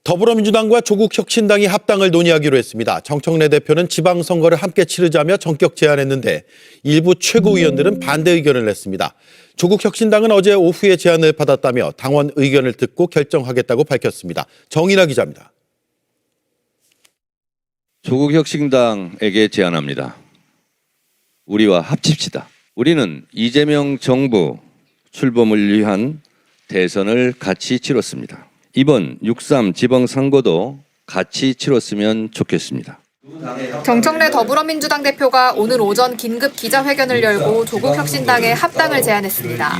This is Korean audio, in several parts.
더불어민주당과 조국혁신당이 합당을 논의하기로 했습니다. 정청래 대표는 지방선거를 함께 치르자며 전격 제안했는데 일부 최고위원들은 반대 의견을 냈습니다. 조국혁신당은 어제 오후에 제안을 받았다며 당원 의견을 듣고 결정하겠다고 밝혔습니다. 정인아 기자입니다. 조국혁신당에게 제안합니다. 우리와 합칩시다. 우리는 이재명 정부 출범을 위한 대선을 같이 치렀습니다. 이번 6.3 지방선거도 같이 치렀으면 좋겠습니다. 정청래 더불어민주당 대표가 오늘 오전 긴급 기자회견을 열고 조국혁신당에 합당을 제안했습니다.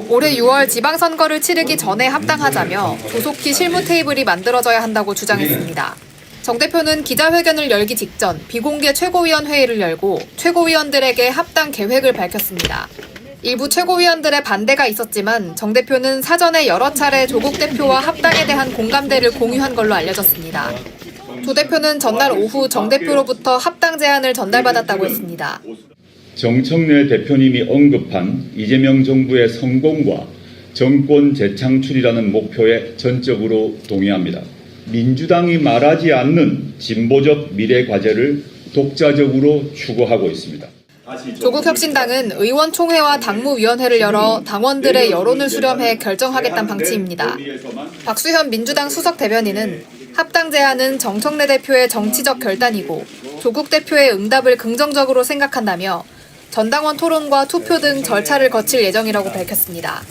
올해 6월 지방선거를 치르기 전에 합당하자며 조속히 실무 테이블이 만들어져야 한다고 주장했습니다. 정 대표는 기자회견을 열기 직전 비공개 최고위원 회의를 열고 최고위원들에게 합당 계획을 밝혔습니다. 일부 최고위원들의 반대가 있었지만 정 대표는 사전에 여러 차례 조국 대표와 합당에 대한 공감대를 공유한 걸로 알려졌습니다. 조 대표는 전날 오후 정 대표로부터 합당 제안을 전달받았다고 했습니다. 정청래 대표님이 언급한 이재명 정부의 성공과 정권 재창출이라는 목표에 전적으로 동의합니다. 민주당이 말하지 않는 진보적 미래 과제를 독자적으로 추구하고 있습니다. 조국혁신당은 의원총회와 당무위원회를 열어 당원들의 여론을 수렴해 결정하겠다는 방침입니다. 박수현 민주당 수석 대변인은 합당 제안은 정청래 대표의 정치적 결단이고 조국 대표의 응답을 긍정적으로 생각한다며 전당원 토론과 투표 등 절차를 거칠 예정이라고 밝혔습니다.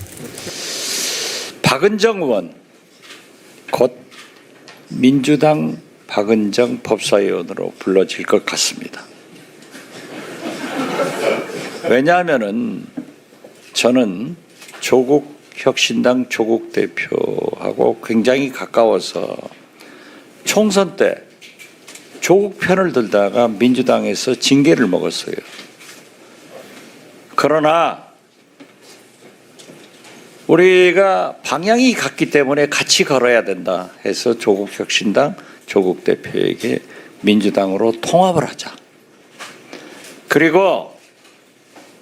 박은정 의원, 곧 민주당 박은정 법사위원으로 불러질 것 같습니다. 왜냐하면은 저는 조국혁신당 조국 대표하고 굉장히 가까워서 총선 때 조국 편을 들다가 민주당에서 징계를 먹었어요. 그러나 우리가 방향이 같기 때문에 같이 걸어야 된다 해서 조국혁신당 조국 대표에게 민주당으로 통합을 하자. 그리고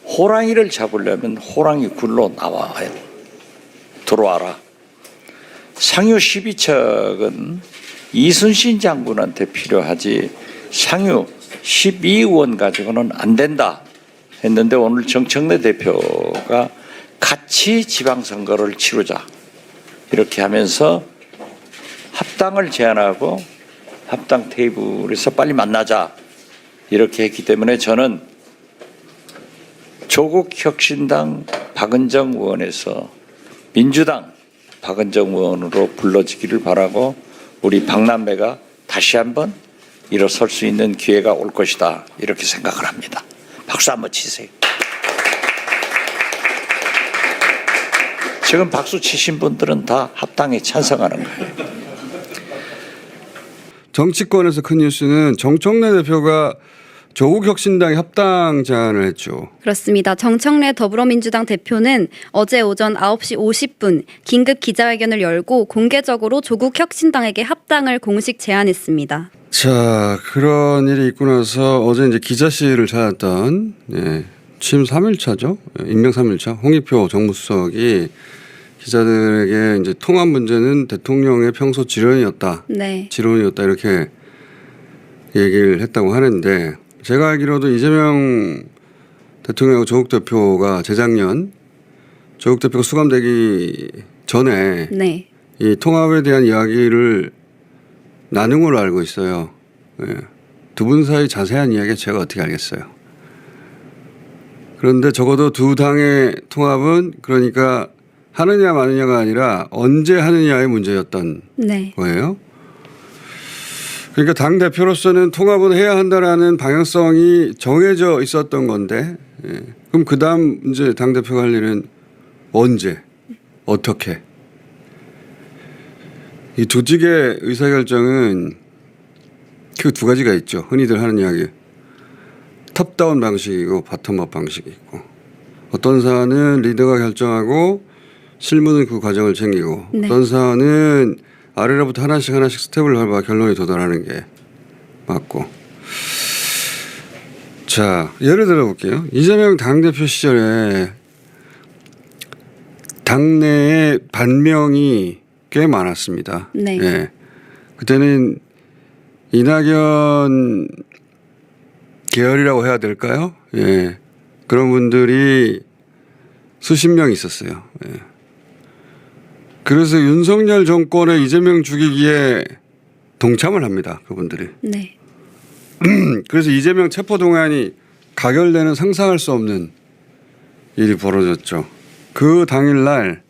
호랑이를 잡으려면 호랑이 굴로 나와야 들어와라. 상유 12척은 이순신 장군한테 필요하지 상유 12의원 가지고는 안 된다 했는데 오늘 정청래 대표가 같이 지방선거를 치르자 이렇게 하면서 합당을 제안하고 합당 테이블에서 빨리 만나자 이렇게 했기 때문에 저는 조국혁신당 박은정 의원에서 민주당 박은정 의원으로 불러지기를 바라고 우리 박남매가 다시 한번 일어설 수 있는 기회가 올 것이다 이렇게 생각을 합니다. 박수 한번 치세요. 지금 박수 치신 분들은 다 합당에 찬성하는 거예요. 정치권에서 큰 뉴스는 정청래 대표가 조국혁신당에 합당 제안을 했죠. 그렇습니다. 정청래 더불어민주당 대표는 어제 오전 9시 50분 긴급 기자회견을 열고 공개적으로 조국혁신당에게 합당을 공식 제안했습니다. 자, 그런 일이 있고 나서 어제 이제 기자실을 찾았던 취임 3일차죠. 임명 3일차 홍익표 정무수석이 기자들에게 이제 통합 문제는 대통령의 평소 지론이었다. 네. 지론이었다 이렇게 얘기를 했다고 하는데 제가 알기로도 이재명 대통령하고 조국 대표가 재작년 조국 대표가 수감되기 전에 네. 이 통합에 대한 이야기를 나눈 걸로 알고 있어요. 두 분 사이 자세한 이야기 제가 어떻게 알겠어요. 그런데 적어도 두 당의 통합은 그러니까 하느냐 마느냐가 아니라 언제 하느냐의 문제였던 네. 거예요. 그러니까 당 대표로서는 통합은 해야 한다라는 방향성이 정해져 있었던 건데 그럼 그다음 이제 당 대표가 할 일은 언제 어떻게 이 조직의 의사결정은 그 두 가지가 있죠. 흔히들 하는 이야기 탑다운 방식이고 바텀업 방식이 있고 어떤 사안은 리더가 결정하고 실무는 그 과정을 챙기고 네. 어떤 사안은 아래로부터 하나씩 스텝을 밟아 결론에 도달하는 게 맞고. 자, 예를 들어 볼게요. 이재명 당대표 시절에 당내에 반명이 꽤 많았습니다. 네. 예. 그때는 이낙연 계열이라고 해야 될까요? 예. 그런 분들이 수십 명 있었어요. 예. 그래서 윤석열 정권의 이재명 죽이기에 동참을 합니다. 그분들이. 네. 그래서 이재명 체포동의안이 가결되는 상상할 수 없는 일이 벌어졌죠. 그 당일날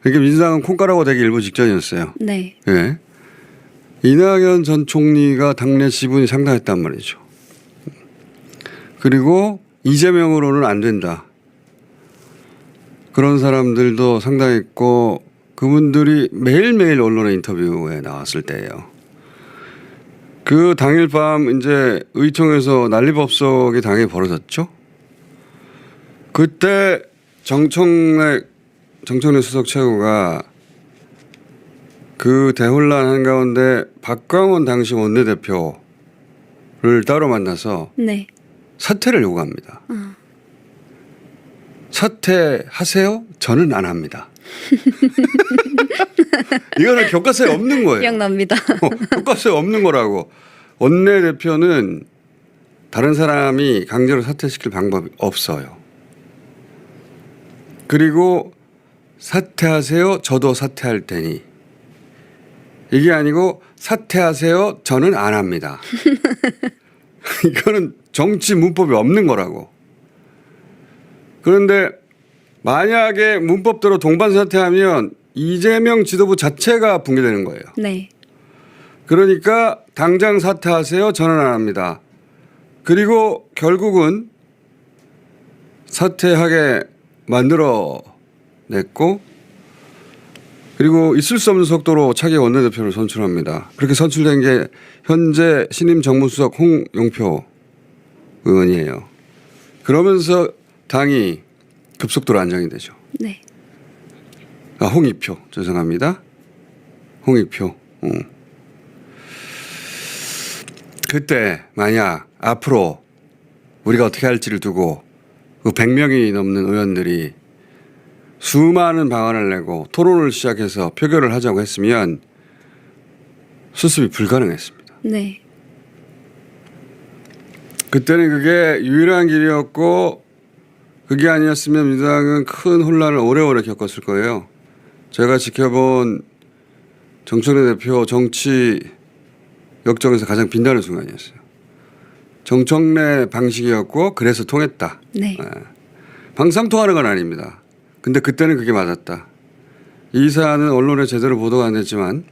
이게 민주당은 콩가루가 되기 일부 직전이었어요. 네. 예. 이낙연 전 총리가 당내 지분이 상당했단 말이죠. 그리고 이재명으로는 안 된다. 그런 사람들도 상당했고 그분들이 매일매일 언론의 인터뷰에 나왔을 때예요. 그 당일 밤 이제 의총에서 난리법석이 당연히 벌어졌죠. 그때 정청래 수석 최고가 그 대혼란 한가운데 박광원 당시 원내대표를 따로 만나서 네. 사퇴를 요구합니다. 사퇴하세요? 저는 안 합니다. 이거는 교과서에 없는 거예요. 기억납니다. 교과서에 없는 거라고. 원내대표는 다른 사람이 강제로 사퇴시킬 방법이 없어요. 그리고 사퇴하세요. 저도 사퇴할 테니. 이게 아니고 사퇴하세요. 저는 안 합니다. 이거는 정치 문법이 없는 거라고. 그런데 만약에 문법대로 동반 사퇴하면 이재명 지도부 자체가 붕괴되는 거예요. 네. 그러니까 당장 사퇴하세요. 저는 안 합니다. 그리고 결국은 사퇴하게 만들어냈고 그리고 있을 수 없는 속도로 차기 원내대표를 선출합니다. 그렇게 선출된 게 현재 신임 정무수석 홍영표 의원이에요. 그러면서 당이 급속도로 안정이 되죠. 네. 아, 홍익표. 죄송합니다. 홍익표. 그때 만약 앞으로 우리가 어떻게 할지를 두고 그 100명이 넘는 의원들이 수많은 방안을 내고 토론을 시작해서 표결을 하자고 했으면 수습이 불가능했습니다. 네. 그때는 그게 유일한 길이었고 그게 아니었으면 민주당은 큰 혼란을 오래오래 겪었을 거예요. 제가 지켜본 정청래 대표 정치 역정에서 가장 빛나는 순간이었어요. 정청래 방식이었고 그래서 통했다. 네. 방상통하는 건 아닙니다. 근데 그때는 그게 맞았다. 이 사안은 언론에 제대로 보도가 안 됐지만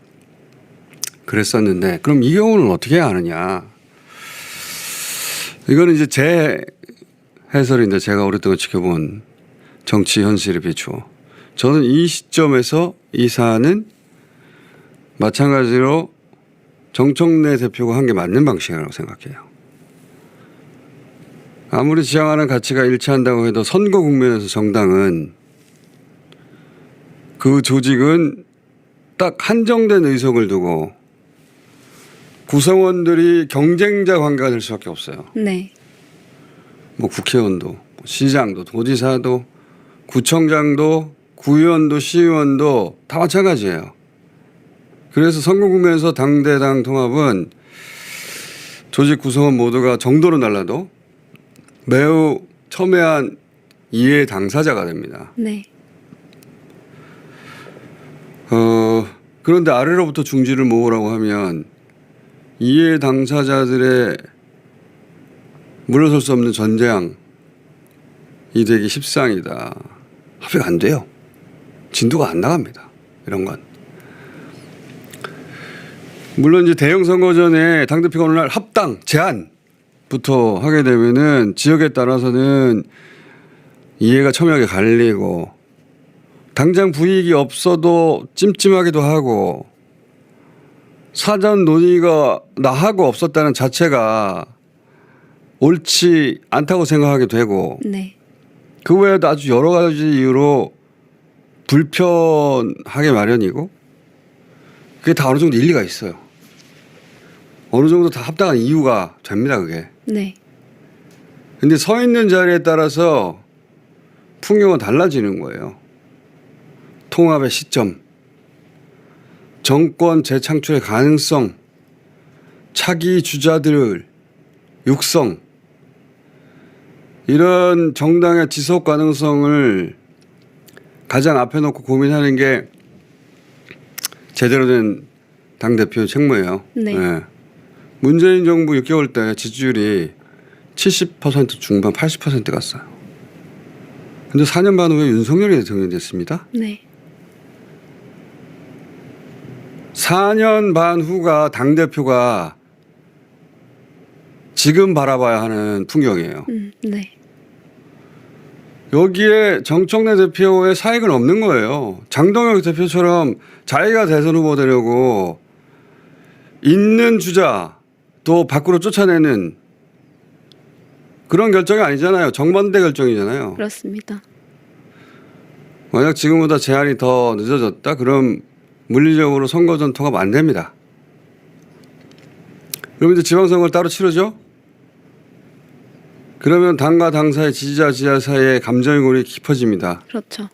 그랬었는데 그럼 이 경우는 어떻게 해야 하느냐. 이거는 이제 제 해설인데 제가 오랫동안 지켜본 정치 현실에 비추어 저는 이 시점에서 이 사안은 마찬가지로 정청래 대표가 한 게 맞는 방식이라고 생각해요. 아무리 지향하는 가치가 일치한다고 해도 선거 국면에서 정당은 그 조직은 딱 한정된 의석을 두고 구성원들이 경쟁자 관계가 될 수밖에 없어요. 네. 뭐 국회의원도 시장도 도지사도 구청장도 구의원도 시의원도 다 마찬가지예요. 그래서 선거 국면에서 당대당 통합은 조직 구성원 모두가 정도로 달라도 매우 첨예한 이해 당사자가 됩니다. 네. 그런데 아래로부터 중지를 모으라고 하면 이해 당사자들의 물러설 수 없는 전쟁이 되기 십상이다. 합의가 안 돼요. 진도가 안 나갑니다. 이런 건. 물론 이제 대형 선거 전에 당대표가 어느 날 합당 제안부터 하게 되면은 지역에 따라서는 이해가 첨예하게 갈리고 당장 불이익이 없어도 찜찜하기도 하고 사전 논의가 나하고 없었다는 자체가 옳지 않다고 생각하게 되고 네. 그 외에도 아주 여러 가지 이유로 불편하게 마련이고 그게 다 어느 정도 일리가 있어요. 어느 정도 다 합당한 이유가 됩니다. 그게. 네. 근데 서 있는 자리에 따라서 풍경은 달라지는 거예요. 통합의 시점. 정권 재창출의 가능성, 차기 주자들 육성, 이런 정당의 지속 가능성을 가장 앞에 놓고 고민하는 게 제대로 된 당대표 책무예요. 네. 문재인 정부 6개월 때 지지율이 70% 중반 80% 갔어요. 근데 4년 반 후에 윤석열이 대통령이 됐습니다. 네. 4년 반 후가 당대표가 지금 바라봐야 하는 풍경이에요. 네. 여기에 정청래 대표의 사익은 없는 거예요. 장동혁 대표처럼 자기가 대선 후보 되려고 있는 주자 또 밖으로 쫓아내는 그런 결정이 아니잖아요. 정반대 결정이잖아요. 그렇습니다. 만약 지금보다 제한이 더 늦어졌다? 그럼 물리적으로 선거 전투가 안 됩니다. 그럼 이제 지방선거를 따로 치르죠? 그러면 당과 당사의 지지자 사이에 감정의 골이 깊어집니다. 그렇죠.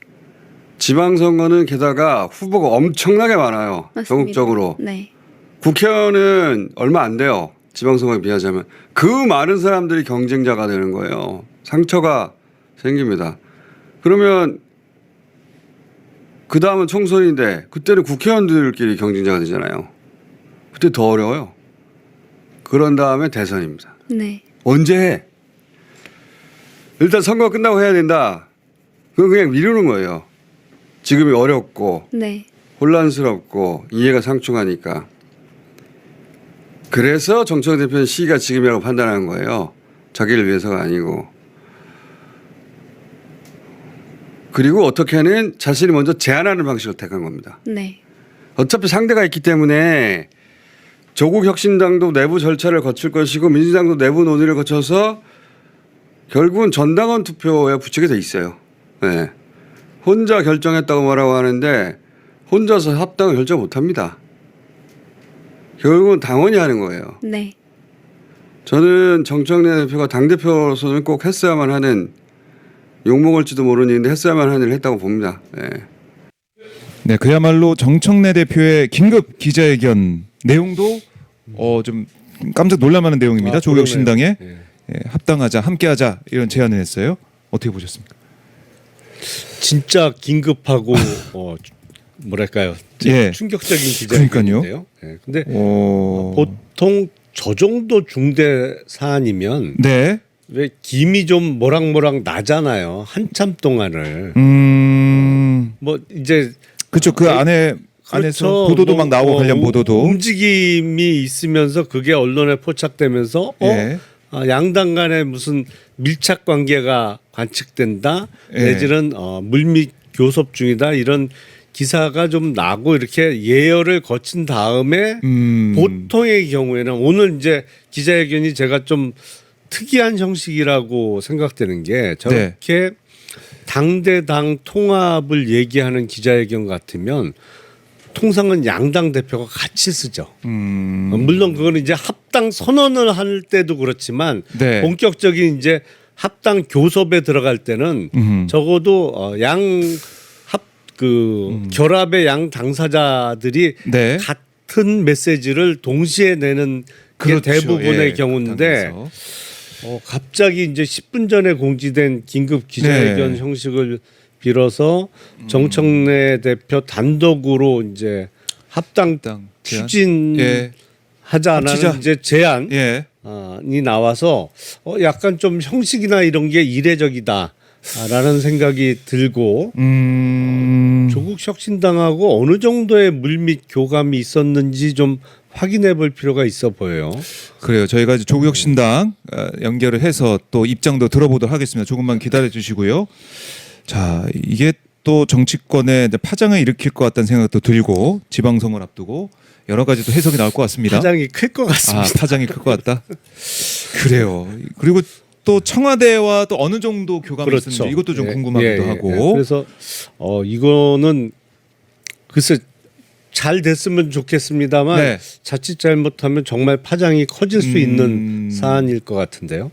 지방선거는 게다가 후보가 엄청나게 많아요. 맞습니다. 전국적으로. 네. 국회의원은 얼마 안 돼요. 지방선거에 비하자면. 그 많은 사람들이 경쟁자가 되는 거예요. 상처가 생깁니다. 그러면 그 다음은 총선인데 그때는 국회의원들끼리 경쟁자가 되잖아요. 그때 더 어려워요. 그런 다음에 대선입니다. 네. 언제 해? 일단 선거 끝나고 해야 된다. 그건 그냥 미루는 거예요. 지금이 어렵고 네. 혼란스럽고 이해가 상충하니까. 그래서 정청래 대표는 시기가 지금이라고 판단한 거예요. 자기를 위해서가 아니고. 그리고 어떻게는 자신이 먼저 제안하는 방식을 택한 겁니다. 네. 어차피 상대가 있기 때문에 조국 혁신당도 내부 절차를 거칠 것이고 민주당도 내부 논의를 거쳐서 결국은 전당원 투표에 붙이게 돼 있어요. 네. 혼자 결정했다고 뭐라고 하는데 혼자서 합당을 결정 못합니다. 결국은 당원이 하는 거예요. 네. 저는 정청래 대표가 당대표로서는 꼭 했어야만 하는, 욕먹을지도 모르는 일인데 했어야만 하는 일을 했다고 봅니다. 네. 네, 그야말로 정청래 대표의 긴급 기자회견 내용도 좀 깜짝 놀랄만한 내용입니다. 조국혁신당에 합당하자, 함께하자 이런 제안을 했어요. 어떻게 보셨습니까? 진짜 긴급하고 뭐랄까요? 예. 충격적인 그러니까요. 기자회견인데요. 예. 근데 보통 저 정도 중대 사안이면 네. 왜 김이 좀 모락모락 나잖아요. 한참 동안을. 뭐 이제 그렇죠. 그 안에 안에서 보도도 막 나오고 관련 보도도 움직임이 있으면서 그게 언론에 포착되면서 예. 양당 간에 무슨 밀착 관계가 관측된다. 예. 내지는 물밑 교섭 중이다. 이런 기사가 좀 나고 이렇게 예열을 거친 다음에 보통의 경우에는 오늘 이제 기자회견이 제가 좀 특이한 형식이라고 생각되는 게 저렇게 당대당 통합을 얘기하는 기자회견 같으면 통상은 양당 대표가 같이 쓰죠. 물론 그거는 이제 합당 선언을 할 때도 그렇지만 네. 본격적인 이제 합당 교섭에 들어갈 때는 적어도 결합의 양 당사자들이 네. 같은 메시지를 동시에 내는 게 그렇죠. 대부분의 예, 경우인데 당에서. 갑자기 이제 10분 전에 공지된 긴급 기자회견 네. 형식을 빌어서 정청래 대표 단독으로 이제 합당 제안? 추진하자는 합치자. 이제 제안이 예. 나와서 약간 좀 형식이나 이런 게 이례적이다라는 생각이 들고 조국 혁신당하고 어느 정도의 물밑 교감이 있었는지 좀 확인해 볼 필요가 있어 보여요. 그래요. 저희가 이제 조국혁신당 연결을 해서 또 입장도 들어보도록 하겠습니다. 조금만 기다려 주시고요. 자, 이게 또 정치권에 이제 파장을 일으킬 것 같다는 생각도 들고 지방선거를 앞두고 여러 가지 또 해석이 나올 것 같습니다. 파장이 클 것 같습니다. 파장이 클 것 같다. 그래요. 그리고 또 청와대와 또 어느 정도 교감이 그렇죠. 있는지 이것도 좀 궁금하기도 하고. 그래서 이거는 글쎄 잘 됐으면 좋겠습니다만 네. 자칫 잘못하면 정말 파장이 커질 수 있는 사안일 것 같은데요.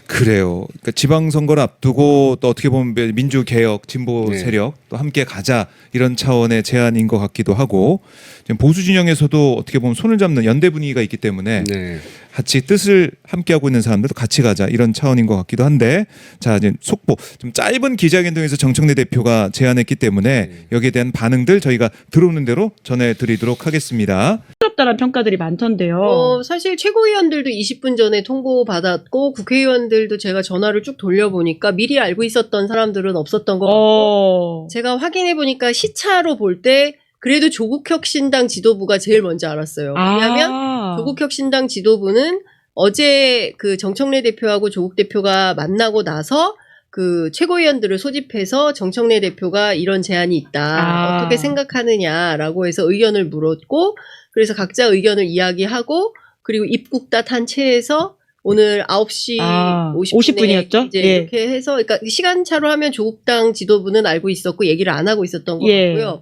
그래요. 그러니까 지방선거를 앞두고 또 어떻게 보면 민주개혁, 진보 네. 세력 또 함께 가자 이런 차원의 제안인 것 같기도 하고 지금 보수 진영에서도 어떻게 보면 손을 잡는 연대 분위기가 있기 때문에 네. 같이 뜻을 함께하고 있는 사람들도 같이 가자 이런 차원인 것 같기도 한데 자 이제 속보 좀 짧은 기자회견 등에서 정청래 대표가 제안했기 때문에 여기에 대한 반응들 저희가 들어오는 대로 전해드리도록 하겠습니다. 다른 평가들이 많던데요. 사실 최고위원들도 20분 전에 통보받았고 국회의원들도 제가 전화를 쭉 돌려보니까 미리 알고 있었던 사람들은 없었던 것 같고 제가 확인해보니까 시차로 볼 때 그래도 조국혁신당 지도부가 제일 먼저 알았어요. 왜냐하면 조국혁신당 지도부는 어제 그 정청래 대표하고 조국 대표가 만나고 나서 그 최고위원들을 소집해서 정청래 대표가 이런 제안이 있다. 어떻게 생각하느냐라고 해서 의견을 물었고 그래서 각자 의견을 이야기하고 그리고 입국 다 탄 채에서 오늘 9시 50분이었죠? 이제 이렇게 해서 그러니까 시간차로 하면 조국당 지도부는 알고 있었고 얘기를 안 하고 있었던 것 같고요.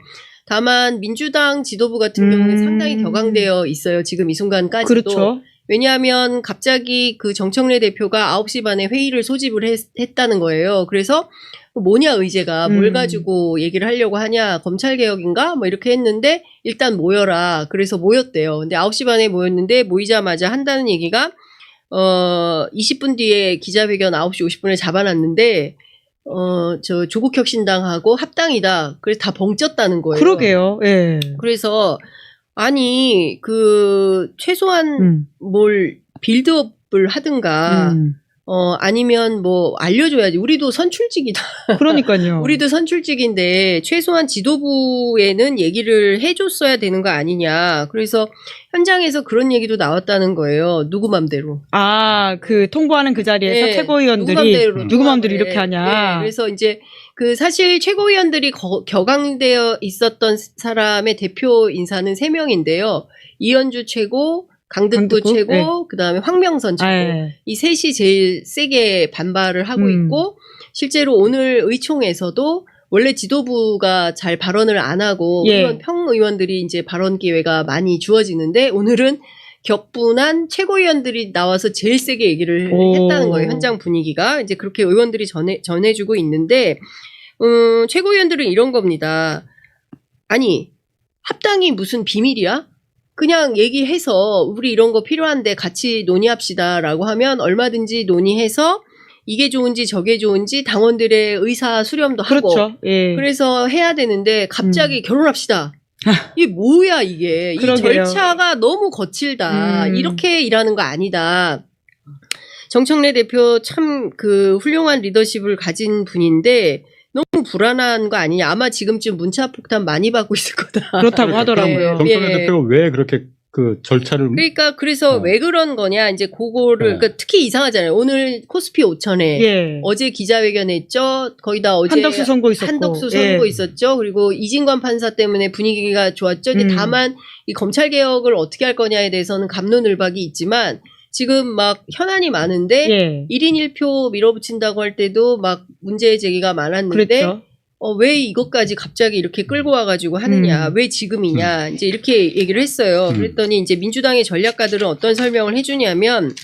다만 민주당 지도부 같은 경우는 상당히 격앙되어 있어요. 지금 이 순간까지도. 그렇죠. 왜냐하면 갑자기 그 정청래 대표가 9시 반에 회의를 소집을 했다는 거예요. 그래서 뭐냐 의제가 뭘 가지고 얘기를 하려고 하냐 검찰개혁인가 뭐 이렇게 했는데 일단 모여라. 그래서 모였대요. 근데 9시 반에 모였는데 모이자마자 한다는 얘기가 20분 뒤에 기자회견 9시 50분에 잡아놨는데 저 조국혁신당하고 합당이다. 그래서 다 벙쪘다는 거예요. 그러게요. 예. 그래서 아니 그 최소한 뭘 빌드업을 하든가 아니면 뭐 알려줘야지. 우리도 선출직이다. 그러니까요. 우리도 선출직인데 최소한 지도부에는 얘기를 해줬어야 되는 거 아니냐. 그래서 현장에서 그런 얘기도 나왔다는 거예요. 누구 맘대로. 그 통보하는 그 자리에서 최고위원들이 누구 맘대로 이렇게 하냐. 그래서 이제 그 사실 최고위원들이 격앙되어 있었던 사람의 대표 인사는 3명인데요. 이현주 최고, 강득구 최고, 그다음에 황명선 최고. 이 셋이 제일 세게 반발을 하고 있고 실제로 오늘 의총에서도 원래 지도부가 잘 발언을 안 하고 평의원들이 이제 발언 기회가 많이 주어지는데 오늘은 격분한 최고위원들이 나와서 제일 세게 얘기를 했다는 거예요. 현장 분위기가. 이제 그렇게 의원들이 전해주고 있는데 최고위원들은 이런 겁니다. 아니 합당이 무슨 비밀이야? 그냥 얘기해서 우리 이런 거 필요한데 같이 논의합시다라고 하면 얼마든지 논의해서 이게 좋은지 저게 좋은지 당원들의 의사 수렴도 하고 그래서 해야 되는데 갑자기 결혼합시다. 이게 뭐야 이게. 이 절차가 너무 거칠다. 이렇게 일하는 거 아니다. 정청래 대표 참 그 훌륭한 리더십을 가진 분인데 너무 불안한 거 아니냐. 아마 지금쯤 문자 폭탄 많이 받고 있을 거다. 그렇다고 하더라고요. 정청래 대표가 왜 그렇게 그 절차를 그래서 왜 그런 거냐 이제 그거를 그러니까 특히 이상하잖아요. 오늘 코스피 5천에 어제 기자회견 했죠. 거의 다 어제 한덕수 선고 있었고 한덕수 선고 있었죠. 그리고 이진관 판사 때문에 분위기가 좋았죠. 근데 다만 이 검찰 개혁을 어떻게 할 거냐에 대해서는 갑론을박이 있지만 지금 막 현안이 많은데 1인 1표 밀어붙인다고 할 때도 막 문제 제기가 많았는데 왜 이것까지 갑자기 이렇게 끌고 와가지고 하느냐, 왜 지금이냐, 이제 이렇게 얘기를 했어요. 그랬더니 이제 민주당의 전략가들은 어떤 설명을 해주냐면,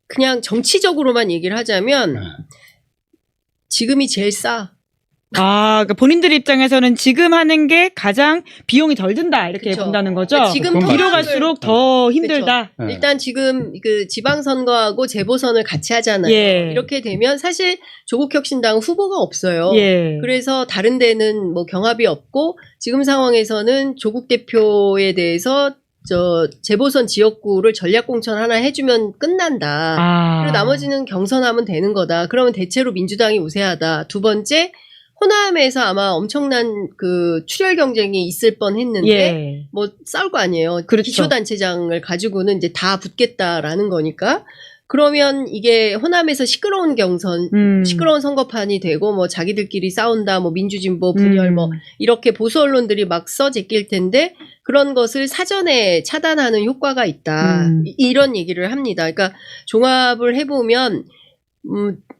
그냥 정치적으로만 얘기를 하자면, 지금이 제일 싸. 그러니까 본인들 입장에서는 지금 하는 게 가장 비용이 덜 든다 이렇게 본다는 거죠. 그러니까 지금 뒤로 갈수록 더 힘들다. 일단 지금 그 지방선거하고 재보선을 같이 하잖아요. 이렇게 되면 사실 조국혁신당 후보가 없어요. 그래서 다른 데는 뭐 경합이 없고 지금 상황에서는 조국 대표에 대해서 재보선 지역구를 전략공천 하나 해주면 끝난다. 그리고 나머지는 경선하면 되는 거다. 그러면 대체로 민주당이 우세하다. 두 번째, 호남에서 아마 엄청난 그 출혈 경쟁이 있을 뻔 했는데, 뭐 싸울 거 아니에요. 기초단체장을 가지고는 이제 다 붙겠다라는 거니까. 그러면 이게 호남에서 시끄러운 경선, 시끄러운 선거판이 되고, 뭐 자기들끼리 싸운다, 뭐 민주진보 분열, 뭐 이렇게 보수 언론들이 막 제낄 텐데, 그런 것을 사전에 차단하는 효과가 있다. 이런 얘기를 합니다. 그러니까 종합을 해보면,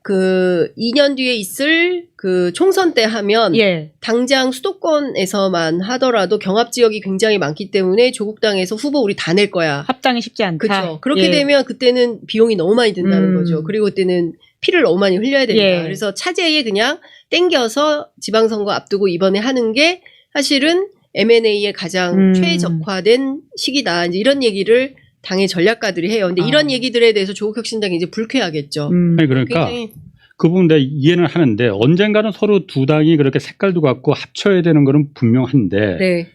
그 2년 뒤에 있을 그 총선 때 하면 예. 당장 수도권에서만 하더라도 경합 지역이 굉장히 많기 때문에 조국당에서 후보 우리 다 낼 거야. 합당이 쉽지 않다. 그렇죠. 그렇게 예. 되면 그때는 비용이 너무 많이 든다는 거죠. 그리고 그때는 피를 너무 많이 흘려야 된다. 예. 그래서 차제에 그냥 땡겨서 지방선거 앞두고 이번에 하는 게 사실은 M&A에 가장 최적화된 시기다. 이제 이런 얘기를 당의 전략가들이 해요. 근데 이런 얘기들에 대해서 조국혁신당이 이제 불쾌하겠죠. 아니, 그러니까 굉장히 그 부분 내가 이해는 하는데 언젠가는 서로 두 당이 그렇게 색깔도 같고 합쳐야 되는 거는 분명한데 네.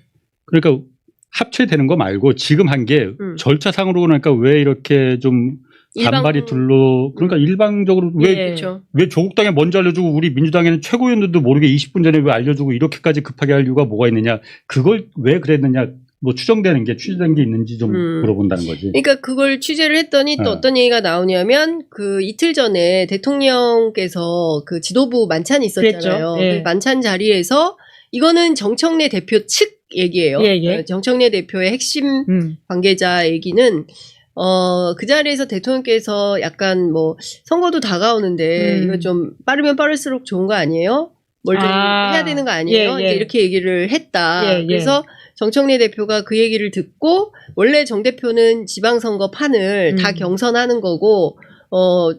그러니까 합쳐야 되는 거 말고 지금 한 게 절차상으로 그러니까 왜 이렇게 좀 반발이 그러니까 일방적으로 왜 그렇죠. 왜 조국당에 먼저 알려주고 우리 민주당에는 최고위원들도 모르게 20분 전에 왜 알려주고 이렇게까지 급하게 할 이유가 뭐가 있느냐 그걸 왜 그랬느냐 뭐 추정된 게 있는지 좀 물어본다는 거지. 그러니까 그걸 취재를 했더니 또 어떤 얘기가 나오냐면 그 이틀 전에 대통령께서 그 지도부 만찬이 있었잖아요. 그랬죠. 예. 그 만찬 자리에서 이거는 정청래 대표 측 얘기예요. 예, 예. 정청래 대표의 핵심 관계자 얘기는 그 자리에서 대통령께서 약간 뭐 선거도 다가오는데 이거 좀 빠르면 빠를수록 좋은 거 아니에요? 뭘 좀 해야 되는 거 아니에요? 예, 예. 이제 이렇게 얘기를 했다. 예, 예. 그래서 정청래 대표가 그 얘기를 듣고 원래 정 대표는 지방선거 판을 다 경선하는 거고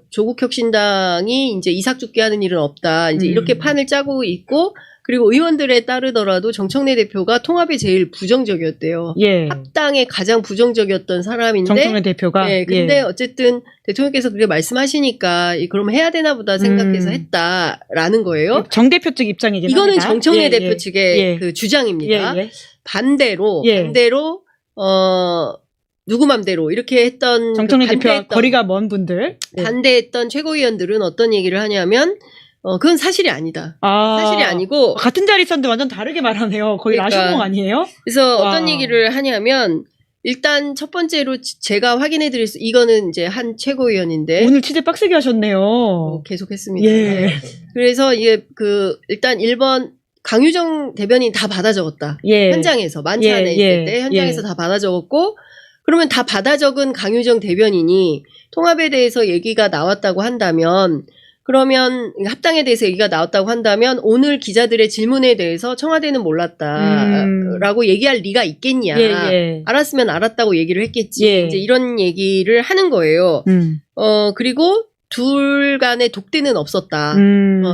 조국혁신당이 이제 이삭죽게 하는 일은 없다. 이제 이렇게 판을 짜고 있고 그리고 의원들에 따르더라도 정청래 대표가 통합에 제일 부정적이었대요. 예. 합당에 가장 부정적이었던 사람인데 정청래 대표가. 네, 근데 예. 어쨌든 대통령께서 그렇게 말씀하시니까 그럼 해야 되나 보다 생각해서 했다라는 거예요. 정 대표 측 입장이긴 이거는 합니다. 정청래 예, 대표 예. 측의 예. 그 주장입니다. 예, 예. 반대로 예. 누구 맘대로 이렇게 했던 정청래 대표와 반대했던- 거리가 먼 분들. 예. 반대했던 최고위원들은 어떤 얘기를 하냐면 그건 사실이 아니다. 아, 사실이 아니고 같은 자리 있었는데 완전 다르게 말하네요. 거의 그러니까 라쇼몽 아니에요? 그래서 와. 어떤 얘기를 하냐면 일단 첫 번째로 제가 확인해 드릴 수 이거는 이제 한 최고위원인데 오늘 취재 빡세게 하셨네요. 계속했습니다. 예. 그래서 이게 일단 1번 강유정 대변인 다 받아 적었다. 예. 현장에서 만찬에 예, 있을 예, 때 현장에서 예. 다 받아 적었고 그러면 다 받아 적은 강유정 대변인이 통합에 대해서 얘기가 나왔다고 한다면 그러면 합당에 대해서 얘기가 나왔다고 한다면 오늘 기자들의 질문에 대해서 청와대는 몰랐다라고 얘기할 리가 있겠냐. 예, 예. 알았으면 알았다고 얘기를 했겠지. 예. 이제 이런 얘기를 하는 거예요. 그리고 둘 간의 독대는 없었다.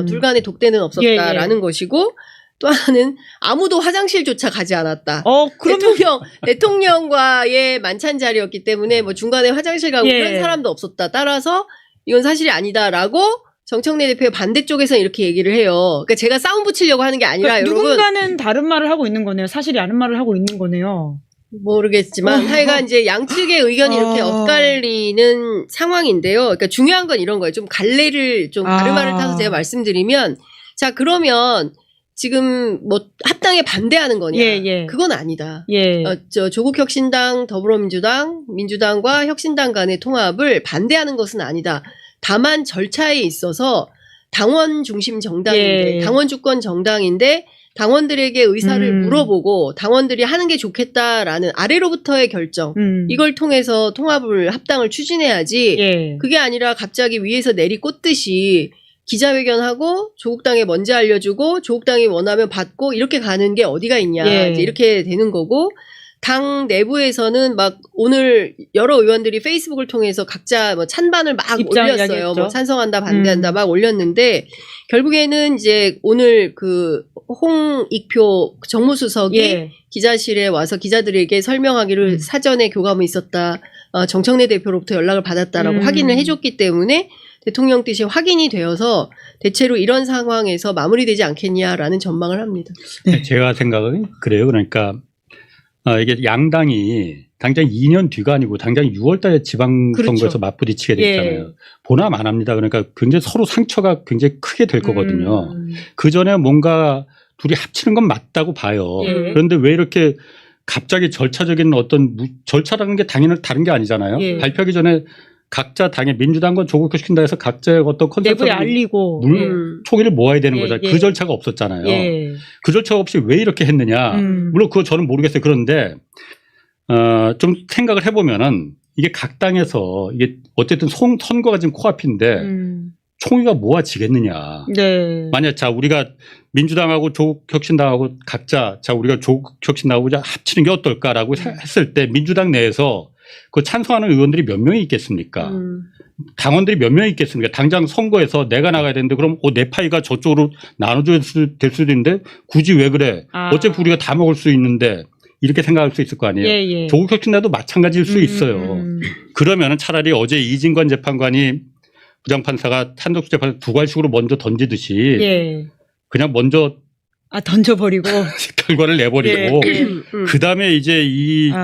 둘 간의 독대는 없었다라는 예, 예. 것이고 또 하나는 아무도 화장실조차 가지 않았다. 그러면 대통령과의 만찬 자리였기 때문에 뭐 중간에 화장실 가고 예. 그런 사람도 없었다. 따라서 이건 사실이 아니다라고 정청래 대표의 반대쪽에서 이렇게 얘기를 해요. 그러니까 제가 싸움 붙이려고 하는 게 아니라 그러니까 여러분 누군가는 다른 말을 하고 있는 거네요. 사실이 아닌 말을 하고 있는 거네요. 모르겠지만 하여간 이제 양측의 의견이 이렇게 엇갈리는 상황인데요. 그러니까 중요한 건 이런 거예요. 좀 갈래를 좀 가르마를 타서 제가 말씀드리면 자 그러면 지금 뭐 합당에 반대하는 거냐? 예, 예. 그건 아니다. 예. 조국혁신당, 더불어민주당, 민주당과 혁신당 간의 통합을 반대하는 것은 아니다. 다만 절차에 있어서 당원 중심 정당인데 예. 당원 주권 정당인데 당원들에게 의사를 물어보고 당원들이 하는 게 좋겠다라는 아래로부터의 결정 이걸 통해서 통합을 합당을 추진해야지 예. 그게 아니라 갑자기 위에서 내리꽂듯이 기자회견하고 조국당에 먼저 알려주고 조국당이 원하면 받고 이렇게 가는 게 어디가 있냐 예. 이제 이렇게 되는 거고 당 내부에서는 막 오늘 여러 의원들이 페이스북을 통해서 각자 뭐 찬반을 막 입장 올렸어요. 이야기했죠. 뭐 찬성한다, 반대한다 막 올렸는데 결국에는 이제 오늘 그 홍익표 정무수석이 예. 기자실에 와서 기자들에게 설명하기를 사전에 교감이 있었다. 정청래 대표로부터 연락을 받았다라고 확인을 해줬기 때문에 대통령 뜻이 확인이 되어서 대체로 이런 상황에서 마무리되지 않겠냐라는 전망을 합니다. 제가 생각은 그래요. 그러니까 이게 양당이 당장 2년 뒤가 아니고 당장 6월 달에 지방선거에서 그렇죠. 맞부딪히게 됐잖아요. 예. 보나 마나입니다. 그러니까 굉장히 서로 상처가 굉장히 크게 될 거거든요. 그 전에 뭔가 둘이 합치는 건 맞다고 봐요. 예. 그런데 왜 이렇게 갑자기 절차적인 어떤 절차라는 게 당연히 다른 게 아니잖아요. 예. 발표하기 전에 각자 당의 민주당과 조국혁신당에서 각자의 어떤 내부에 컨센서스 알리고 총의를 모아야 되는 예, 거잖아요. 예. 그 절차가 없었잖아요. 예. 그 절차 없이 왜 이렇게 했느냐. 물론 그거 저는 모르겠어요. 그런데 좀 생각을 해보면은 이게 각 당에서 이게 어쨌든 선거가 지금 코앞인데 총의가 모아지겠느냐. 네. 만약 자 우리가 민주당하고 조국혁신당하고 각자 자 우리가 조국혁신당하고 합치는 게 어떨까라고 했을 때 민주당 내에서 그 찬성하는 의원들이 몇 명이 있겠습니까? 당원들이 몇 명이 있겠습니까? 당장 선거에서 내가 나가야 되는데 그럼 내 파이가 저쪽으로 나눠줘야 될 수도 있는데 굳이 왜 그래? 어차피 우리가 다 먹을 수 있는데 이렇게 생각할 수 있을 거 아니에요. 예, 예. 조국혁신당도 마찬가지일 수 있어요. 그러면은 차라리 어제 이진관 재판관이 부장판사가 한덕수 재판을 두괄식으로 먼저 던지듯이 예. 그냥 먼저 던져버리고 결과를 내버리고 그 다음에 이제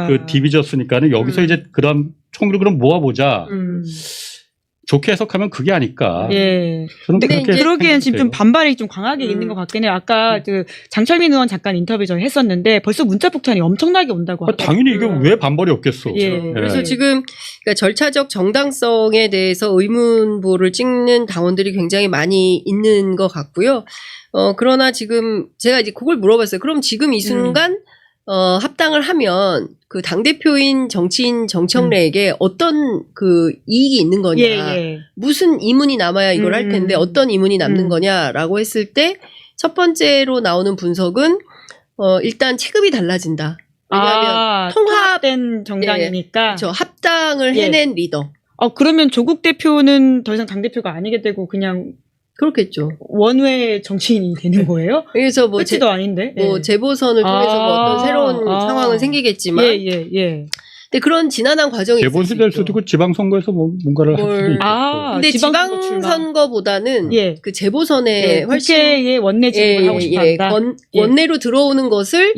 그 디비졌으니까는 여기서 이제 그다음 총리를 그럼 모아보자. 좋게 해석하면 그게 아닐까. 예. 저는 근데 그렇게 그러기엔 지금 좀 생각해요. 반발이 좀 강하게 있는 것 같긴 해요. 아까 그 장철민 의원 잠깐 인터뷰 저희 했었는데 벌써 문자 폭탄이 엄청나게 온다고 하더라고요. 당연히 이게 왜 반발이 없겠어. 예. 그래서 지금 그러니까 절차적 정당성에 대해서 의문부를 찍는 당원들이 굉장히 많이 있는 것 같고요. 그러나 지금 제가 이제 그걸 물어봤어요. 그럼 지금 이 순간 합당을 하면 그 당대표인 정치인 정청래에게 어떤 그 이익이 있는 거냐. 예. 무슨 이문이 남아야 이걸 할 텐데 어떤 이문이 남는 거냐라고 했을 때 첫 번째로 나오는 분석은 일단 체급이 달라진다. 왜냐하면 통합된 정당이니까. 그렇죠. 합당을 해낸 리더. 그러면 조국 대표는 더 이상 당대표가 아니게 되고 그냥 그렇겠죠. 원외 정치인이 되는 거예요? 그래서 뭐 끝도 아닌데. 재보선을 통해서 뭐 어떤 새로운 상황은 생기겠지만. 예. 근데 그런 지난한 과정이 재본수 될 수도 있고 지방선거에서 뭔가를 할 수도 있고. 근데 지방선거보다는 그 재보선에 훨씬 국회에 원내 지원을 하고 싶다. 원내로 들어오는 것을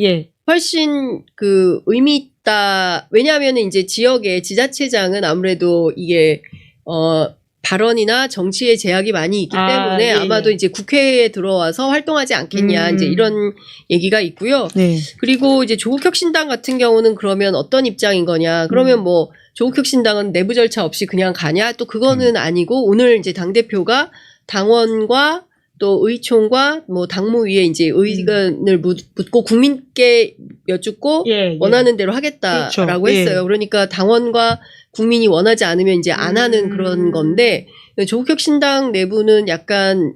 훨씬 그 의미 있다. 왜냐하면 이제 지역의 지자체장은 아무래도 이게 발언이나 정치에 제약이 많이 있기 때문에 아마도 이제 국회에 들어와서 활동하지 않겠냐 이제 이런 얘기가 있고요. 그리고 이제 조국혁신당 같은 경우는 그러면 어떤 입장인 거냐? 그러면 뭐 조국혁신당은 내부 절차 없이 그냥 가냐? 또 그거는 아니고 오늘 이제 당 대표가 당원과 또 의총과 뭐 당무위에 이제 의견을 묻고 국민께 여쭙고 원하는 대로 하겠다라고 했어요. 그러니까 당원과 국민이 원하지 않으면 이제 안 하는 그런 건데 조국혁신당 내부는 약간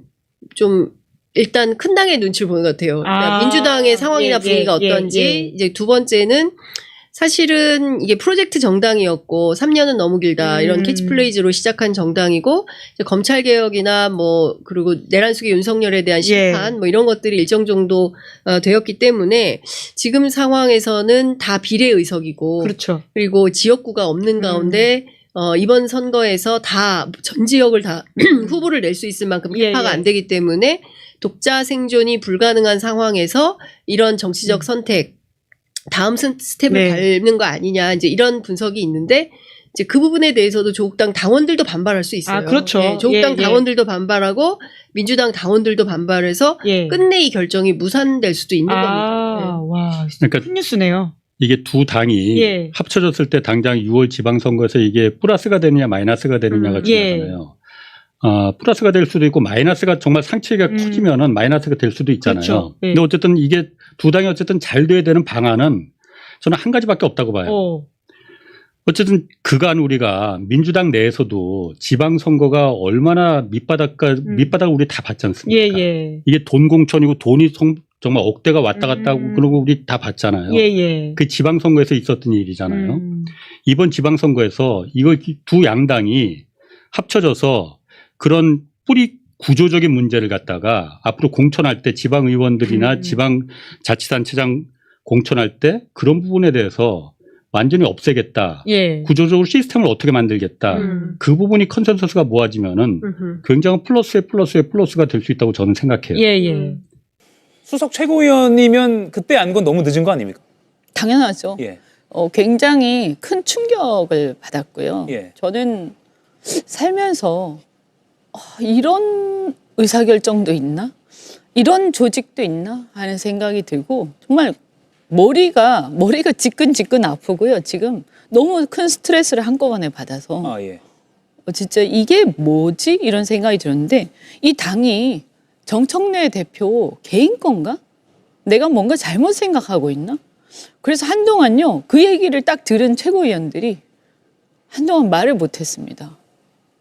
좀 일단 큰 당의 눈치를 보는 것 같아요. 그러니까 민주당의 상황이나 분위기가 어떤지 이제 두 번째는 사실은 이게 프로젝트 정당이었고 3년은 너무 길다 이런 캐치플레이즈로 시작한 정당이고 이제 검찰 개혁이나 뭐 그리고 내란숙의 윤석열에 대한 심판 뭐 이런 것들이 일정 정도 되었기 때문에 지금 상황에서는 다 비례 의석이고 그렇죠. 그리고 지역구가 없는 가운데 이번 선거에서 다 전 지역을 다 후보를 낼 수 있을 만큼 캐파가 안 되기 때문에 독자 생존이 불가능한 상황에서 이런 정치적 선택 다음 스텝을 밟는 거 아니냐 이제 이런 분석이 있는데 이제 그 부분에 대해서도 조국당 당원들도 반발할 수 있어요. 그렇죠. 조국당 당원들도 반발하고 민주당 당원들도 반발해서 끝내 이 결정이 무산될 수도 있는 겁니다. 와, 그러니까 큰 뉴스네요. 이게 두 당이 합쳐졌을 때 당장 6월 지방선거에서 이게 플러스가 되느냐 마이너스가 되느냐가 중요하잖아요. 플러스가 될 수도 있고 마이너스가 정말 상체가 커지면은 마이너스가 될 수도 있잖아요. 그렇죠. 근데 어쨌든 이게 두 당이 어쨌든 잘 돼야 되는 방안은 저는 한 가지밖에 없다고 봐요. 어쨌든 그간 우리가 민주당 내에서도 지방선거가 얼마나 밑바닥을 우리 다 봤지 않습니까? 이게 돈 공천이고 돈이 정말 억대가 왔다 갔다 하고 그러고 우리 다 봤잖아요. 그 지방선거에서 있었던 일이잖아요. 이번 지방선거에서 이걸 두 양당이 합쳐져서 그런 뿌리 구조적인 문제를 갖다가 앞으로 공천할 때 지방의원들이나 지방자치단체장 공천할 때 그런 부분에 대해서 완전히 없애겠다. 구조적으로 시스템을 어떻게 만들겠다. 그 부분이 컨센서스가 모아지면은 굉장한 플러스의 플러스가 될 수 있다고 저는 생각해요. 수석 최고위원이면 그때 안 건 너무 늦은 거 아닙니까? 당연하죠. 굉장히 큰 충격을 받았고요. 저는 살면서 이런 의사결정도 있나? 이런 조직도 있나? 하는 생각이 들고 정말 머리가 지끈지끈 아프고요. 지금 너무 큰 스트레스를 한꺼번에 받아서 진짜 이게 뭐지? 이런 생각이 들었는데 이 당이 정청래 대표 개인 건가? 내가 뭔가 잘못 생각하고 있나? 그래서 한동안요. 그 얘기를 딱 들은 최고위원들이 한동안 말을 못했습니다.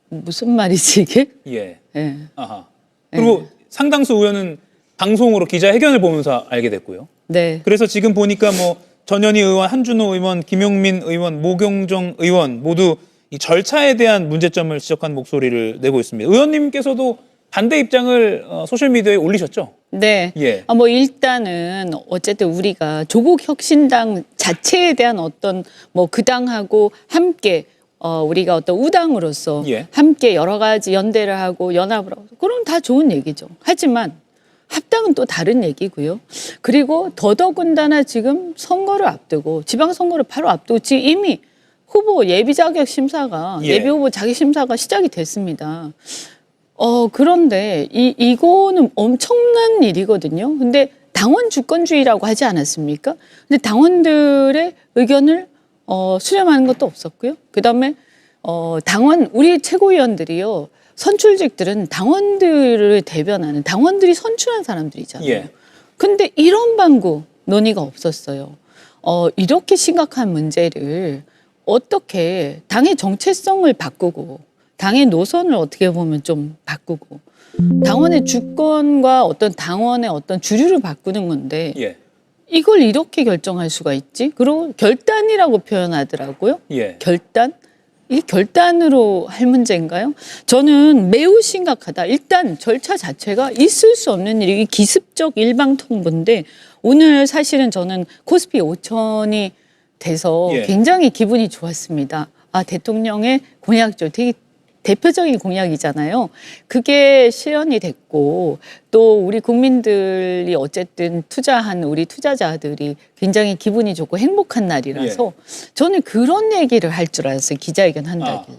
무슨 말이지 이게? 예. 예. 아하. 그리고 상당수 의원은 방송으로 기자회견을 보면서 알게 됐고요. 네. 그래서 지금 보니까 뭐 전현희 의원, 한준호 의원, 김용민 의원, 모경정 의원 모두 이 절차에 대한 문제점을 지적한 목소리를 내고 있습니다. 의원님께서도 반대 입장을 소셜미디어에 올리셨죠? 네. 예. 뭐 일단은 어쨌든 우리가 조국 혁신당 자체에 대한 어떤 뭐 그 당하고 함께 우리가 어떤 우당으로서 예. 함께 여러 가지 연대를 하고 연합을 하고 그럼 다 좋은 얘기죠. 하지만 합당은 또 다른 얘기고요. 그리고 더더군다나 지금 선거를 앞두고 지방선거를 바로 앞두고 지금 이미 후보 예비 자격 심사가 예. 예비 후보 자격 심사가 시작이 됐습니다. 그런데 이거는 엄청난 일이거든요. 근데 당원 주권주의라고 하지 않았습니까? 근데 당원들의 의견을 수렴하는 것도 없었고요. 그다음에 당원 우리 최고위원들이요. 선출직들은 당원들을 대변하는 당원들이 선출한 사람들이잖아요. 예. 근데 이런 방구 논의가 없었어요. 이렇게 심각한 문제를 어떻게 당의 정체성을 바꾸고 당의 노선을 어떻게 보면 좀 바꾸고 당원의 주권과 어떤 당원의 어떤 주류를 바꾸는 건데 예. 이걸 이렇게 결정할 수가 있지? 그리고 결단이라고 표현하더라고요. 예. 결단? 이 결단으로 할 문제인가요? 저는 매우 심각하다. 일단 절차 자체가 있을 수 없는 일이 기습적 일방통보인데 오늘 사실은 저는 코스피 5천이 돼서 예. 굉장히 기분이 좋았습니다. 아, 대통령의 공약죠. 되게 대표적인 공약이잖아요. 그게 실현이 됐고 또 우리 국민들이 어쨌든 투자한 우리 투자자들이 굉장히 기분이 좋고 행복한 날이라서 저는 그런 얘기를 할 줄 알았어요. 기자회견 한다길래.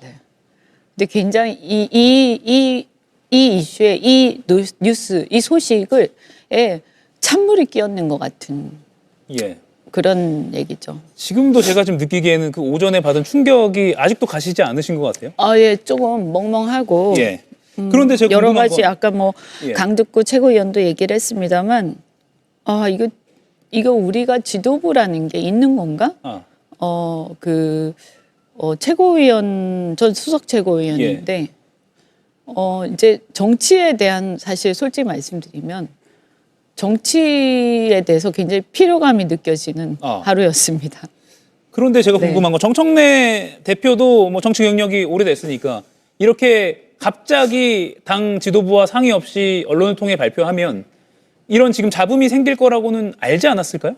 근데 굉장히 이 이슈에 이 뉴스, 이 소식을 찬물이 끼얹는 것 같은 예. 그런 얘기죠. 지금도 제가 좀 느끼기에는 그 오전에 받은 충격이 아직도 가시지 않으신 것 같아요. 예, 조금 멍멍하고. 예. 그런데 제가 여러 궁금한 가지 건- 아까 뭐 예. 강득구 최고위원도 얘기를 했습니다만 이거 우리가 지도부라는 게 있는 건가? 최고위원 전 수석 최고위원인데 이제 정치에 대한 사실 솔직히 말씀드리면 정치에 대해서 굉장히 피로감이 느껴지는 하루였습니다. 그런데 제가 네. 궁금한 건 정청래 대표도 뭐 정치 경력이 오래됐으니까 이렇게 갑자기 당 지도부와 상의 없이 언론을 통해 발표하면 이런 지금 잡음이 생길 거라고는 알지 않았을까요?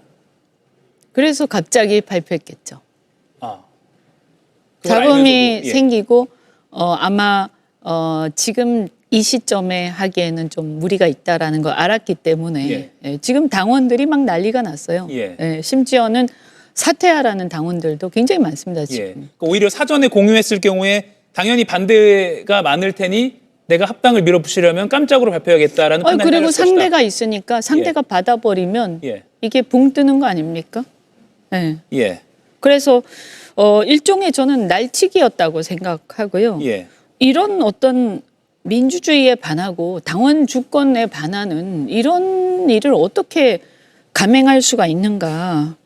그래서 갑자기 발표했겠죠. 그걸 잡음이 알면서도, 예. 생기고 아마 지금 이 시점에 하기에는 좀 무리가 있다라는 걸 알았기 때문에 지금 당원들이 막 난리가 났어요. 심지어는 사퇴하라는 당원들도 굉장히 많습니다. 지금. 그러니까 오히려 사전에 공유했을 경우에 당연히 반대가 많을 테니 내가 합당을 밀어붙이려면 깜짝으로 발표하겠다라는 판단이 그리고 따랐을 상대가 것이다. 있으니까 상대가 받아버리면 예. 이게 붕 뜨는 거 아닙니까? 네. 예. 그래서 일종의 저는 날치기였다고 생각하고요. 예. 이런 어떤 민주주의에 반하고 당원 주권에 반하는 이런 일을 어떻게 감행할 수가 있는가?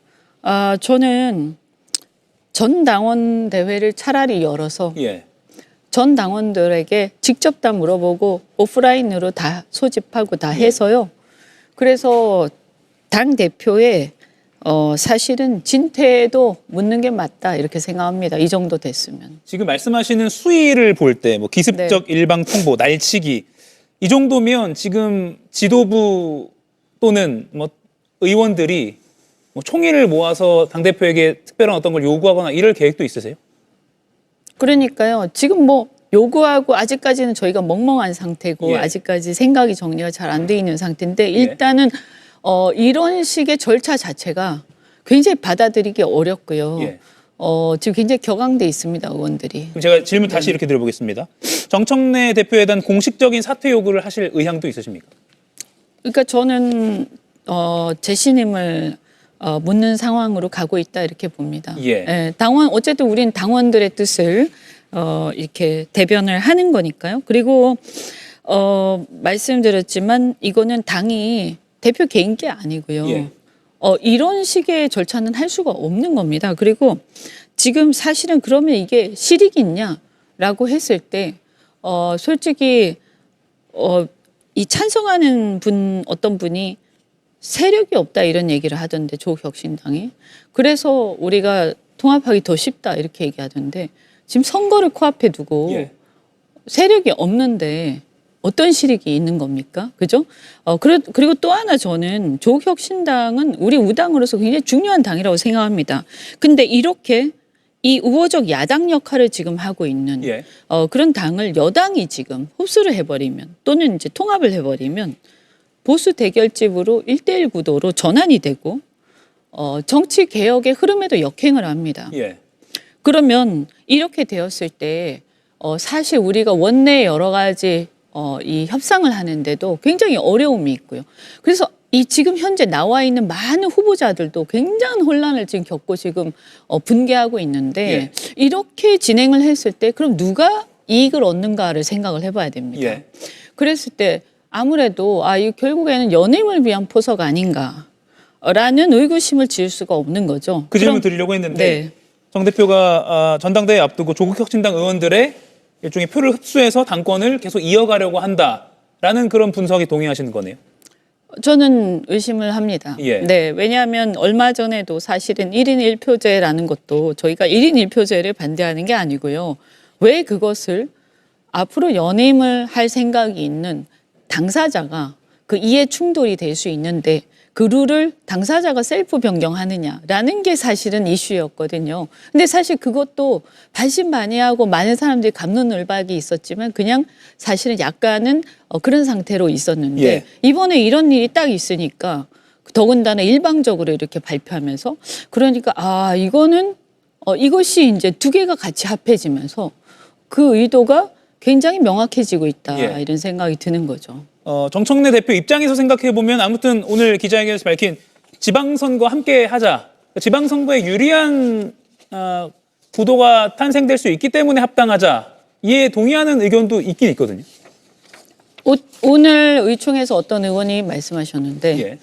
저는 전 당원 대회를 차라리 열어서 전 당원들에게 직접 다 물어보고 오프라인으로 다 소집하고 다 해서요. 그래서 당 대표의 사실은 진퇴도 묻는 게 맞다 이렇게 생각합니다. 이 정도 됐으면. 지금 말씀하시는 수위를 볼 때 뭐 기습적 일방 통보, 날치기 이 정도면 지금 지도부 또는 뭐 의원들이 뭐 총의를 모아서 당 대표에게 특별한 어떤 걸 요구하거나 이럴 계획도 있으세요? 그러니까요. 지금 뭐 요구하고 아직까지는 저희가 멍멍한 상태고 아직까지 생각이 정리가 잘 안 돼 있는 상태인데 일단은 이런 식의 절차 자체가 굉장히 받아들이기 어렵고요. 지금 굉장히 격앙돼 있습니다, 의원들이. 그럼 제가 질문 다시 이렇게 드려보겠습니다. 정청래 대표에 대한 공식적인 사퇴 요구를 하실 의향도 있으십니까? 그러니까 저는 재신임을 묻는 상황으로 가고 있다 이렇게 봅니다. 당원 어쨌든 우리는 당원들의 뜻을 이렇게 대변을 하는 거니까요. 그리고 말씀드렸지만 이거는 당이 대표 개인 게 아니고요. 이런 식의 절차는 할 수가 없는 겁니다. 그리고 지금 사실은 그러면 이게 실익이 있냐라고 했을 때 솔직히 이 찬성하는 어떤 분이 세력이 없다 이런 얘기를 하던데 조국혁신당이. 그래서 우리가 통합하기 더 쉽다 이렇게 얘기하던데 지금 선거를 코앞에 두고 예. 세력이 없는데 어떤 실익이 있는 겁니까? 그죠? 그리고 또 하나 저는 조국혁신당은 우리 우당으로서 굉장히 중요한 당이라고 생각합니다. 근데 이렇게 이 우호적 야당 역할을 지금 하고 있는 예. 그런 당을 여당이 지금 흡수를 해버리면 또는 이제 통합을 해버리면 보수 대결집으로 1대1 구도로 전환이 되고 정치 개혁의 흐름에도 역행을 합니다. 예. 그러면 이렇게 되었을 때 사실 우리가 원내 여러 가지 이 협상을 하는데도 굉장히 어려움이 있고요. 그래서 이 지금 현재 나와 있는 많은 후보자들도 굉장한 혼란을 지금 겪고 지금 분개하고 있는데 예. 이렇게 진행을 했을 때 그럼 누가 이익을 얻는가를 생각을 해봐야 됩니다. 예. 그랬을 때 아무래도 이 결국에는 연임을 위한 포석 아닌가라는 의구심을 지을 수가 없는 거죠. 그 질문 그럼- 드리려고 했는데 네. 정 대표가 전당대회 앞두고 조국혁신당 의원들의 일종의 표를 흡수해서 당권을 계속 이어가려고 한다라는 그런 분석에 동의하시는 거네요. 저는 의심을 합니다. 예. 네, 왜냐하면 얼마 전에도 사실은 1인 1표제라는 것도 저희가 1인 1표제를 반대하는 게 아니고요. 왜 그것을 앞으로 연임을 할 생각이 있는 당사자가 그 이해 충돌이 될 수 있는데 그 룰을 당사자가 셀프 변경하느냐라는 게 사실은 이슈였거든요. 근데 사실 그것도 반신반의하고 많은 사람들이 갑론을박이 있었지만 그냥 사실은 약간은 그런 상태로 있었는데 예. 이번에 이런 일이 딱 있으니까 더군다나 일방적으로 이렇게 발표하면서 그러니까 이거는 이것이 이제 두 개가 같이 합해지면서 그 의도가 굉장히 명확해지고 있다 예. 이런 생각이 드는 거죠. 정청래 대표 입장에서 생각해 보면 아무튼 오늘 기자회견에서 밝힌 지방선거 함께 하자. 지방선거에 유리한 구도가 탄생될 수 있기 때문에 합당하자. 이에 동의하는 의견도 있긴 있거든요. 오늘 의총에서 어떤 의원이 말씀하셨는데 예.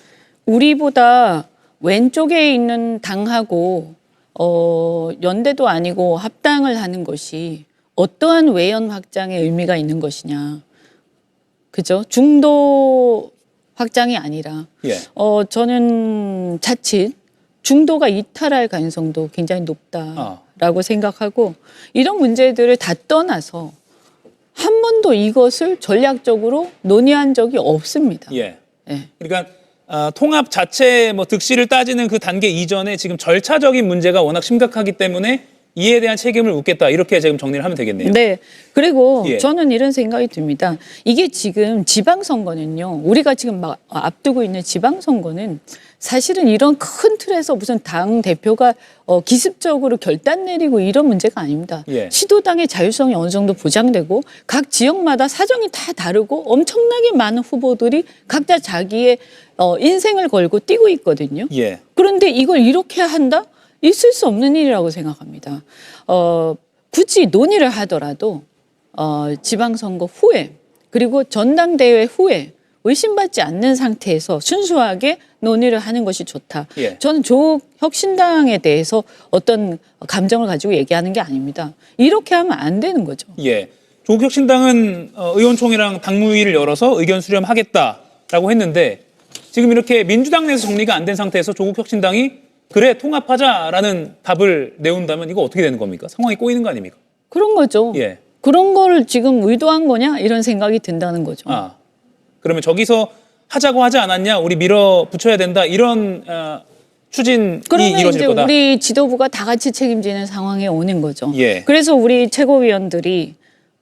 우리보다 왼쪽에 있는 당하고 연대도 아니고 합당을 하는 것이 어떠한 외연 확장의 의미가 있는 것이냐. 그죠? 중도 확장이 아니라 예. 저는 자칫 중도가 이탈할 가능성도 굉장히 높다라고 생각하고 이런 문제들을 다 떠나서 한 번도 이것을 전략적으로 논의한 적이 없습니다. 예. 예. 그러니까 통합 자체 득실을 따지는 그 단계 이전에 지금 절차적인 문제가 워낙 심각하기 때문에 이에 대한 책임을 묻겠다. 이렇게 지금 정리를 하면 되겠네요. 네. 그리고 예. 저는 이런 생각이 듭니다. 이게 지금 지방선거는요. 우리가 지금 막 앞두고 있는 지방선거는 사실은 이런 큰 틀에서 무슨 당 대표가 기습적으로 결단 내리고 이런 문제가 아닙니다. 예. 시도당의 자율성이 어느 정도 보장되고 각 지역마다 사정이 다 다르고 엄청나게 많은 후보들이 각자 자기의 인생을 걸고 뛰고 있거든요. 예. 그런데 이걸 이렇게 한다? 있을 수 없는 일이라고 생각합니다. 굳이 논의를 하더라도 지방선거 후에 그리고 전당대회 후에 의심받지 않는 상태에서 순수하게 논의를 하는 것이 좋다. 예. 저는 조국혁신당에 대해서 어떤 감정을 가지고 얘기하는 게 아닙니다. 이렇게 하면 안 되는 거죠. 예. 조국혁신당은 의원총회랑 당무위를 열어서 의견 수렴하겠다라고 했는데 지금 이렇게 민주당 내에서 정리가 안 된 상태에서 조국혁신당이 그래 통합하자라는 답을 내온다면 이거 어떻게 되는 겁니까? 상황이 꼬이는 거 아닙니까? 그런 거죠. 예. 그런 거를 지금 의도한 거냐 이런 생각이 든다는 거죠. 그러면 저기서 하자고 하지 않았냐? 우리 밀어붙여야 된다. 이런 추진이 그러면 이루어질 이제 거다. 우리 지도부가 다 같이 책임지는 상황에 오는 거죠. 예. 그래서 우리 최고위원들이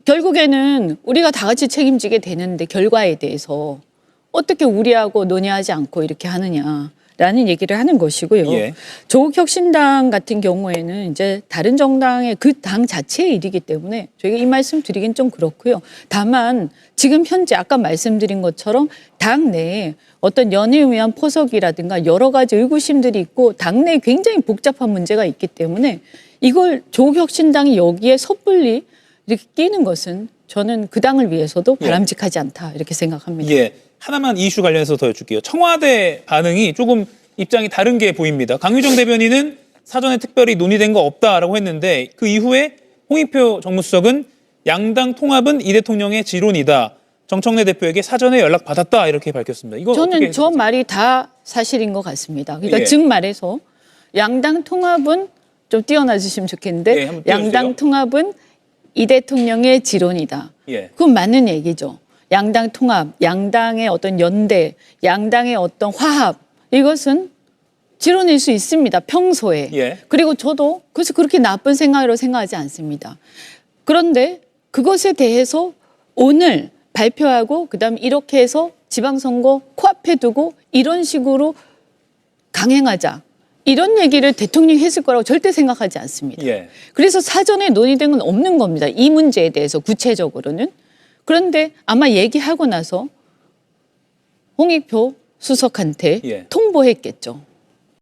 결국에는 우리가 다 같이 책임지게 되는데 결과에 대해서 어떻게 우리하고 논의하지 않고 이렇게 하느냐라는 얘기를 하는 것이고요. 예. 조국혁신당 같은 경우에는 이제 다른 정당의 그 당 자체의 일이기 때문에 저희가 이 말씀 드리긴 좀 그렇고요. 다만 지금 현재 아까 말씀드린 것처럼 당 내에 어떤 연임을 위한 포석이라든가 여러 가지 의구심들이 있고 당내에 굉장히 복잡한 문제가 있기 때문에 이걸 조국혁신당이 여기에 섣불리 이렇게 끼는 것은 저는 그 당을 위해서도 바람직하지 않다 이렇게 생각합니다. 예. 하나만 이슈 관련해서 더 여쭙게요. 청와대 반응이 조금 입장이 다른 게 보입니다. 강유정 대변인은 사전에 특별히 논의된 거 없다라고 했는데 그 이후에 홍익표 정무수석은 양당 통합은 이 대통령의 지론이다. 정청래 대표에게 사전에 연락받았다 이렇게 밝혔습니다. 이거 저는 저 말이 다 사실인 것 같습니다. 그러니까 예. 즉 말해서 양당 통합은 좀 띄어놔 주시면 좋겠는데 예, 한번 띄워주세요. 양당 통합은 이 대통령의 지론이다. 예. 그건 맞는 얘기죠. 양당 통합, 양당의 어떤 연대, 양당의 어떤 화합 이것은 지론일 수 있습니다. 평소에. 예. 그리고 저도 그래서 그렇게 나쁜 생각으로 생각하지 않습니다. 그런데 그것에 대해서 오늘 발표하고 그다음에 이렇게 해서 지방선거 코앞에 두고 이런 식으로 강행하자. 이런 얘기를 대통령이 했을 거라고 절대 생각하지 않습니다. 예. 그래서 사전에 논의된 건 없는 겁니다. 이 문제에 대해서 구체적으로는. 그런데 아마 얘기하고 나서 홍익표 수석한테 예. 통보했겠죠.